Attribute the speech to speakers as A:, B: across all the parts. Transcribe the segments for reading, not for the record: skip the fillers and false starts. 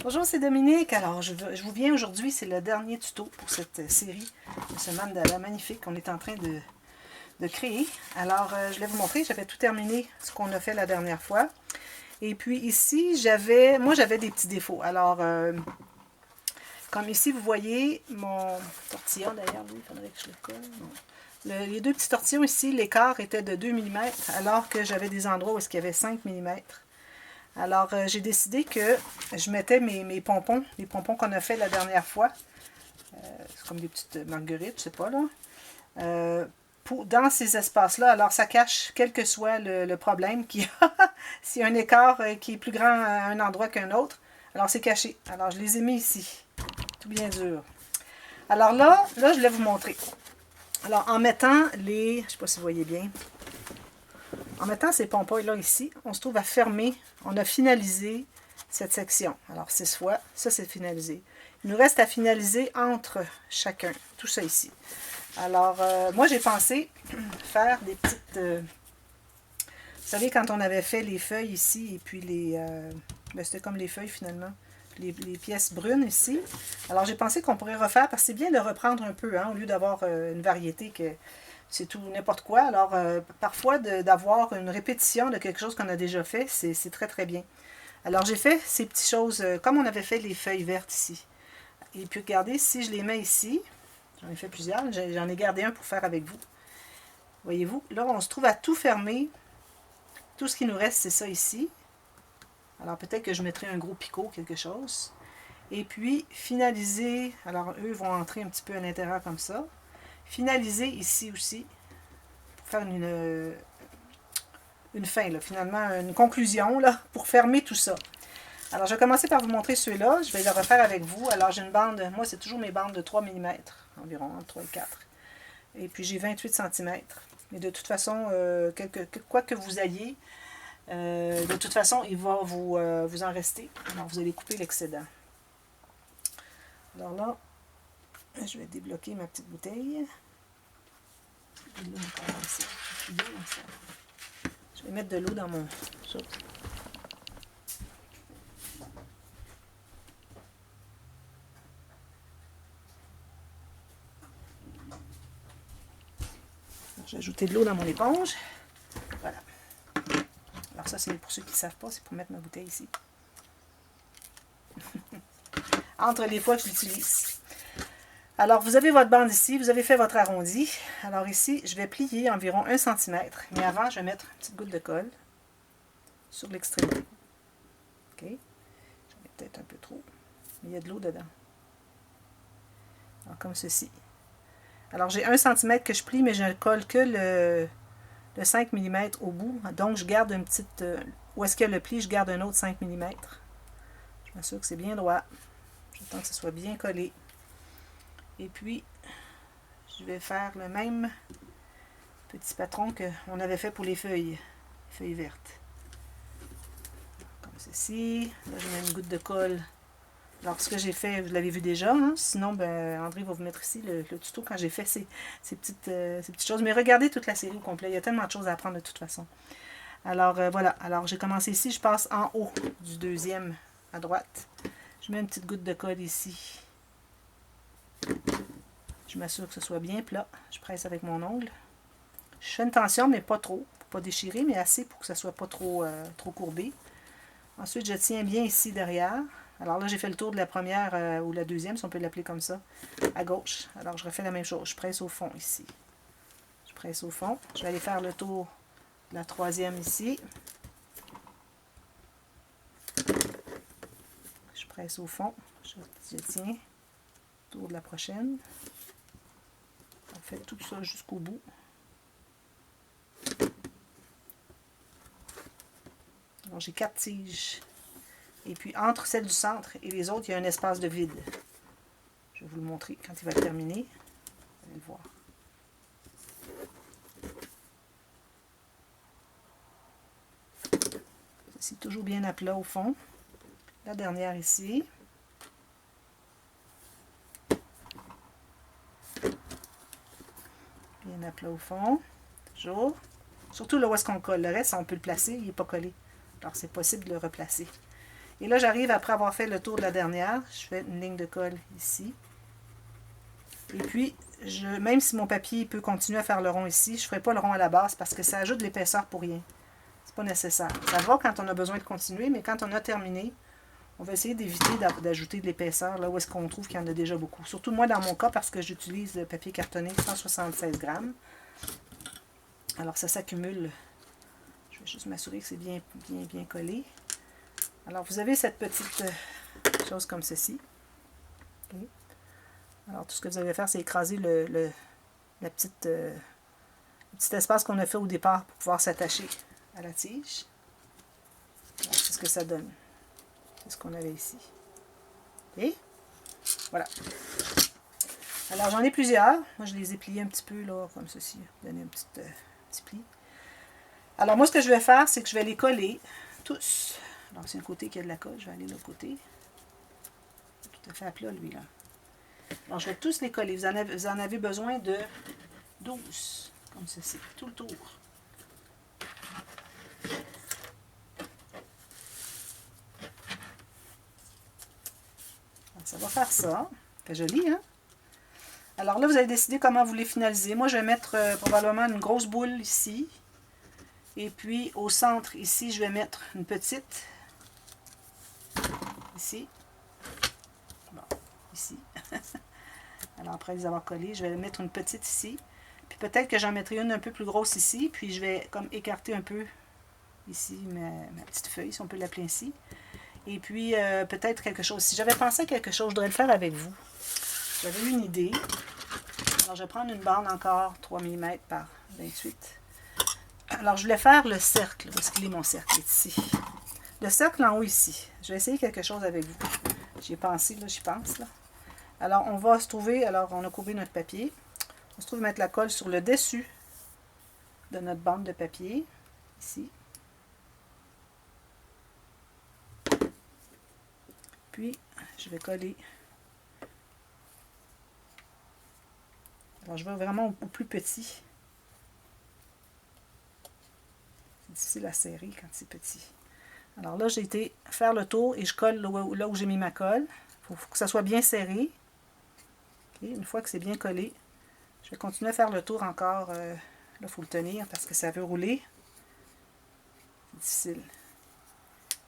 A: Bonjour, c'est Dominique. Alors, je vous viens aujourd'hui, c'est le dernier tuto pour cette série de ce mandala magnifique qu'on est en train de créer. Alors, je vais vous montrer, j'avais tout terminé ce qu'on a fait la dernière fois. Et puis ici, moi j'avais des petits défauts. Alors, comme ici, vous voyez mon tortillon d'ailleurs, oui, il faudrait que je le colle. Les deux petits tortillons ici, l'écart était de 2 mm, alors que j'avais des endroits où il y avait 5 mm. Alors, j'ai décidé que je mettais mes pompons, les pompons qu'on a fait la dernière fois. C'est comme des petites marguerites, je sais pas, là. Dans ces espaces-là, alors ça cache, quel que soit le problème qu'il y a. S'il y a un écart qui est plus grand à un endroit qu'un autre, alors c'est caché. Alors, je les ai mis ici, tout bien dur. Alors là, je voulais vous montrer. Alors, en mettant les... Je ne sais pas si vous voyez bien. En mettant ces pompons-là ici, on se trouve à fermer. On a finalisé cette section. Alors, 6 fois, ça c'est finalisé. Il nous reste à finaliser entre chacun, tout ça ici. Alors, moi j'ai pensé faire des petites... vous savez, quand on avait fait les feuilles ici, et puis c'était comme les feuilles finalement, les pièces brunes ici. Alors, j'ai pensé qu'on pourrait refaire, parce que c'est bien de reprendre un peu, hein, au lieu d'avoir une variété que... C'est tout, n'importe quoi. Alors, parfois, d'avoir une répétition de quelque chose qu'on a déjà fait, c'est très, très bien. Alors, j'ai fait ces petites choses, comme on avait fait les feuilles vertes ici. Et puis, regardez, si je les mets ici, j'en ai fait plusieurs, j'en ai gardé un pour faire avec vous. Voyez-vous, là, on se trouve à tout fermer. Tout ce qui nous reste, c'est ça ici. Alors, peut-être que je mettrai un gros picot, quelque chose. Et puis, finaliser. Alors, eux vont entrer un petit peu à l'intérieur comme ça. Finaliser ici aussi, pour faire une fin, là, finalement, une conclusion, là, pour fermer tout ça. Alors, je vais commencer par vous montrer ceux-là. Je vais les refaire avec vous. Alors, j'ai une bande, moi, c'est toujours mes bandes de 3 mm, environ, entre 3 et 4. Et puis, j'ai 28 cm. Mais de toute façon, quoi que vous ayez, de toute façon, il va vous en rester. Alors, vous allez couper l'excédent. Alors là, je vais débloquer ma petite bouteille. Je vais mettre de l'eau dans mon chose. J'ai ajouté de l'eau dans mon éponge. Voilà. Alors ça, c'est pour ceux qui ne savent pas, c'est pour mettre ma bouteille ici. Entre les fois que je l'utilise. Alors, vous avez votre bande ici, vous avez fait votre arrondi. Alors ici, je vais plier environ 1 cm. Mais avant, je vais mettre une petite goutte de colle sur l'extrémité. OK? J'en mets peut-être un peu trop, mais il y a de l'eau dedans. Alors, comme ceci. Alors, j'ai 1 cm que je plie, mais je ne colle que le 5 mm au bout. Donc, je garde une petite... où est-ce qu'il y a le pli, je garde un autre 5 mm. Je m'assure que c'est bien droit. J'attends que ce soit bien collé. Et puis, je vais faire le même petit patron qu'on avait fait pour les feuilles vertes. Comme ceci. Là, je mets une goutte de colle. Alors, ce que j'ai fait, vous l'avez vu déjà. Hein? Sinon, ben, André va vous mettre ici le tuto quand j'ai fait ces petites choses. Mais regardez toute la série au complet. Il y a tellement de choses à apprendre de toute façon. Alors, voilà. Alors, j'ai commencé ici. Je passe en haut du deuxième à droite. Je mets une petite goutte de colle ici. Je m'assure que ce soit bien plat. Je presse avec mon ongle. Je fais une tension, mais pas trop. Pour pas déchirer, mais assez pour que ça ne soit pas trop courbé. Ensuite, je tiens bien ici derrière. Alors là, j'ai fait le tour de la première ou la deuxième, si on peut l'appeler comme ça, à gauche. Alors, je refais la même chose. Je presse au fond ici. Je presse au fond. Je vais aller faire le tour de la troisième ici. Je presse au fond. Je tiens. Tour de la prochaine. On fait tout ça jusqu'au bout. Alors, j'ai 4 tiges. Et puis, entre celle du centre et les autres, il y a un espace de vide. Je vais vous le montrer quand il va terminer. Vous allez le voir. C'est toujours bien à plat au fond. La dernière ici. Bien à plat au fond. Toujours. Surtout là où est-ce qu'on colle. Le reste, on peut le placer, il n'est pas collé. Alors, c'est possible de le replacer. Et là, j'arrive après avoir fait le tour de la dernière. Je fais une ligne de colle ici. Et puis, même si mon papier peut continuer à faire le rond ici, je ne ferai pas le rond à la base parce que ça ajoute de l'épaisseur pour rien. C'est pas nécessaire. Ça va quand on a besoin de continuer, mais quand on a terminé, on va essayer d'éviter d'ajouter de l'épaisseur là où est-ce qu'on trouve qu'il y en a déjà beaucoup. Surtout moi dans mon cas parce que j'utilise le papier cartonné 176 grammes. Alors ça s'accumule. Je vais juste m'assurer que c'est bien collé. Alors vous avez cette petite chose comme ceci. Okay. Alors tout ce que vous allez faire, c'est écraser le petit espace qu'on a fait au départ pour pouvoir s'attacher à la tige. C'est ce que ça donne. C'est ce qu'on avait ici. Et voilà. Alors j'en ai plusieurs. Moi je les ai pliés un petit peu là, comme ceci. Donner un petit pli. Alors moi ce que je vais faire, c'est que je vais les coller tous. Alors c'est le côté qui a de la colle. Je vais aller de l'autre côté. Tout à fait à plat lui là. Alors je vais tous les coller. Vous en avez besoin de 12. Comme ceci. Tout le tour. Ça va faire ça. C'est joli, hein? Alors là, vous allez décider comment vous les finalisez. Moi, je vais mettre probablement une grosse boule ici. Et puis, au centre, ici, je vais mettre une petite. Ici. Bon, ici. Alors, après les avoir collés, je vais mettre une petite ici. Puis peut-être que j'en mettrai une un peu plus grosse ici. Puis je vais comme écarter un peu ici ma petite feuille, si on peut l'appeler ainsi. Et puis, peut-être quelque chose. Si j'avais pensé à quelque chose, je devrais le faire avec vous. J'avais eu une idée. Alors, je vais prendre une bande encore 3 mm par 28. Alors, je voulais faire le cercle. Où est-ce qu'il est mon cercle? Il est ici. Le cercle en haut ici. Je vais essayer quelque chose avec vous. J'y ai pensé, là, j'y pense. Là. Alors, on va se trouver... Alors, on a courbé notre papier. On se trouve mettre la colle sur le dessus de notre bande de papier. Ici. Puis, je vais coller. Alors, je vais vraiment au plus petit. C'est difficile à serrer quand c'est petit. Alors là, j'ai été faire le tour et je colle là où j'ai mis ma colle. Il faut que ça soit bien serré. Okay. Une fois que c'est bien collé, je vais continuer à faire le tour encore. Là, il faut le tenir parce que ça veut rouler. C'est difficile.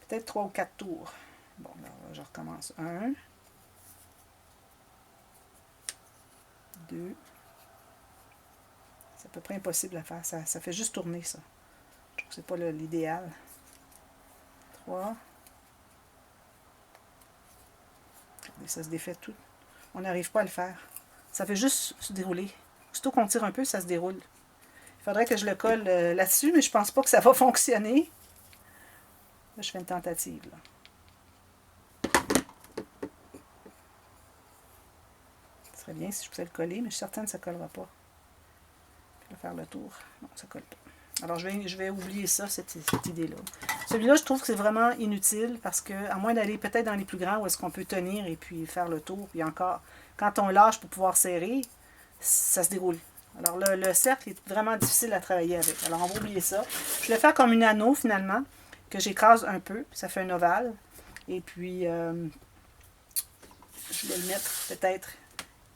A: Peut-être 3 ou 4 tours. Bon, là, je recommence. 1, 2. C'est à peu près impossible à faire. Ça fait juste tourner, ça. Je trouve que c'est pas l'idéal. 3. Regardez, ça se défait tout. On n'arrive pas à le faire. Ça fait juste se dérouler. Aussitôt qu'on tire un peu, ça se déroule. Il faudrait que je le colle là-dessus, mais je pense pas que ça va fonctionner. Là, je fais une tentative, là. Ce serait bien si je pouvais le coller, mais je suis certaine que ça ne collera pas. Je vais faire le tour. Non, ça ne colle pas. Alors, je vais oublier ça, cette idée-là. Celui-là, je trouve que c'est vraiment inutile parce que, à moins d'aller peut-être dans les plus grands où est-ce qu'on peut tenir et puis faire le tour, puis encore, quand on lâche pour pouvoir serrer, ça se déroule. Alors, le cercle est vraiment difficile à travailler avec. Alors, on va oublier ça. Je vais faire comme une anneau, finalement, que j'écrase un peu. Ça fait un ovale. Et puis, je vais le mettre peut-être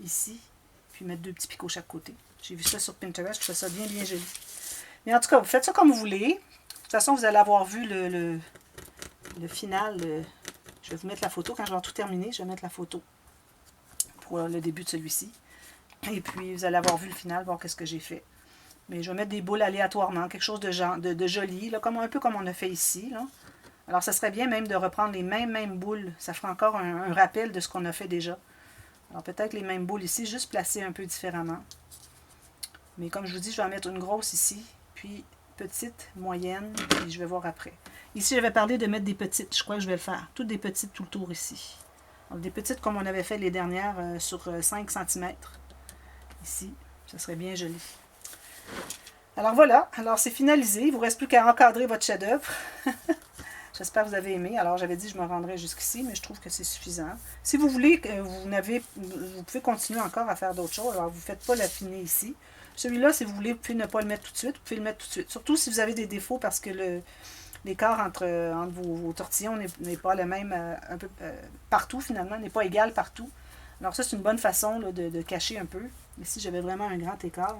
A: ici, puis mettre 2 petits picots chaque côté. J'ai vu ça sur Pinterest, je trouve ça bien joli. Mais en tout cas, vous faites ça comme vous voulez. De toute façon, vous allez avoir vu le final. Je vais vous mettre la photo. Quand je vais tout terminer, je vais mettre la photo pour le début de celui-ci. Et puis, vous allez avoir vu le final, voir qu'est-ce que j'ai fait. Mais je vais mettre des boules aléatoirement, quelque chose de joli, là, un peu comme on a fait ici. Là. Alors, ça serait bien même de reprendre les mêmes boules. Ça fera encore un rappel de ce qu'on a fait déjà. Alors, peut-être les mêmes boules ici, juste placées un peu différemment. Mais comme je vous dis, je vais en mettre une grosse ici, puis petite, moyenne, puis je vais voir après. Ici, j'avais parlé de mettre des petites. Je crois que je vais le faire. Toutes des petites tout le tour ici. Alors, des petites comme on avait fait les dernières sur 5 cm. Ici, ça serait bien joli. Alors voilà, alors c'est finalisé. Il ne vous reste plus qu'à encadrer votre chef-d'œuvre. J'espère que vous avez aimé. Alors j'avais dit que je me rendrais jusqu'ici, mais je trouve que c'est suffisant. Si vous voulez, vous pouvez continuer encore à faire d'autres choses. Alors vous ne faites pas l'affiner ici. Celui-là, si vous voulez, vous pouvez ne pas le mettre tout de suite. Vous pouvez le mettre tout de suite. Surtout si vous avez des défauts parce que l'écart entre vos tortillons n'est pas le même un peu partout finalement, n'est pas égal partout. Alors ça, c'est une bonne façon là, de cacher un peu. Ici, j'avais vraiment un grand écart.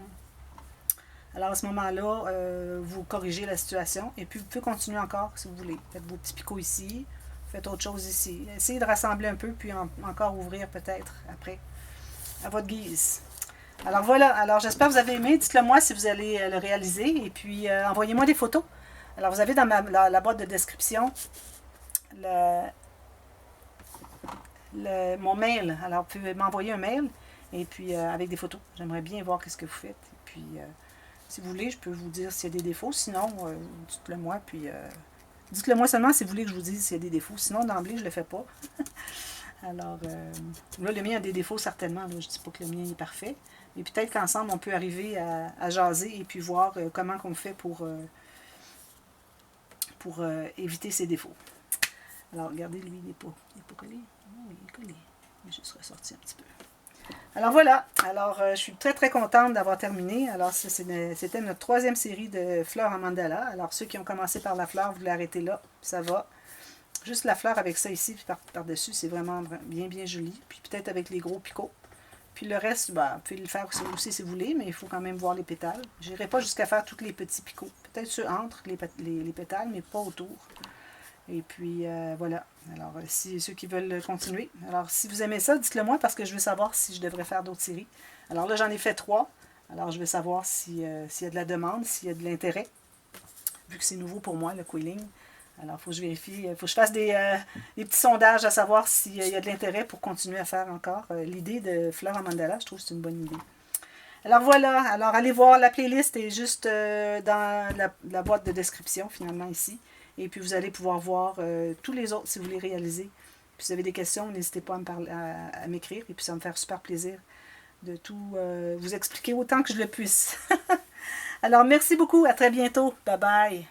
A: Alors à ce moment-là, vous corrigez la situation et puis vous pouvez continuer encore si vous voulez. Faites vos petits picots ici, faites autre chose ici. Essayez de rassembler un peu puis encore ouvrir peut-être après, à votre guise. Alors voilà, alors j'espère que vous avez aimé. Dites-le moi si vous allez le réaliser et puis envoyez-moi des photos. Alors vous avez dans la boîte de description mon mail. Alors vous pouvez m'envoyer un mail et puis avec des photos. J'aimerais bien voir ce que vous faites. Et puis si vous voulez, je peux vous dire s'il y a des défauts. Sinon, dites-le moi. Puis dites-le moi seulement si vous voulez que je vous dise s'il y a des défauts. Sinon, d'emblée, je ne le fais pas. Alors, là, le mien a des défauts certainement. Là. Je ne dis pas que le mien est parfait. Et peut-être qu'ensemble, on peut arriver à jaser et puis voir comment on fait pour éviter ces défauts. Alors, regardez, lui, il n'est pas collé. Non, il est collé. Je vais juste ressortir un petit peu. Alors voilà, alors je suis très très contente d'avoir terminé. Alors c'était notre 3e série de fleurs en mandala. Alors ceux qui ont commencé par la fleur, vous l'arrêtez là, ça va. Juste la fleur avec ça ici, puis par-dessus, c'est vraiment bien joli. Puis peut-être avec les gros picots. Puis le reste, ben, vous pouvez le faire aussi si vous voulez, mais il faut quand même voir les pétales. Je n'irai pas jusqu'à faire tous les petits picots. Peut-être ceux entre les pétales, mais pas autour. Et puis, voilà. Alors, si ceux qui veulent continuer. Alors, si vous aimez ça, dites-le moi parce que je veux savoir si je devrais faire d'autres séries. Alors là, j'en ai fait 3. Alors, je veux savoir s'il y a de la demande, s'il y a de l'intérêt. Vu que c'est nouveau pour moi, le quilling. Alors, il faut que je vérifie. Il faut que je fasse des petits sondages à savoir s'il y a de l'intérêt pour continuer à faire encore. L'idée de fleurs en mandala, je trouve que c'est une bonne idée. Alors voilà, alors allez voir, la playlist est juste dans la boîte de description finalement ici. Et puis vous allez pouvoir voir tous les autres si vous les réalisez. Puis si vous avez des questions, n'hésitez pas à m'écrire. Et puis ça va me faire super plaisir de tout vous expliquer autant que je le puisse. Alors merci beaucoup, à très bientôt. Bye bye.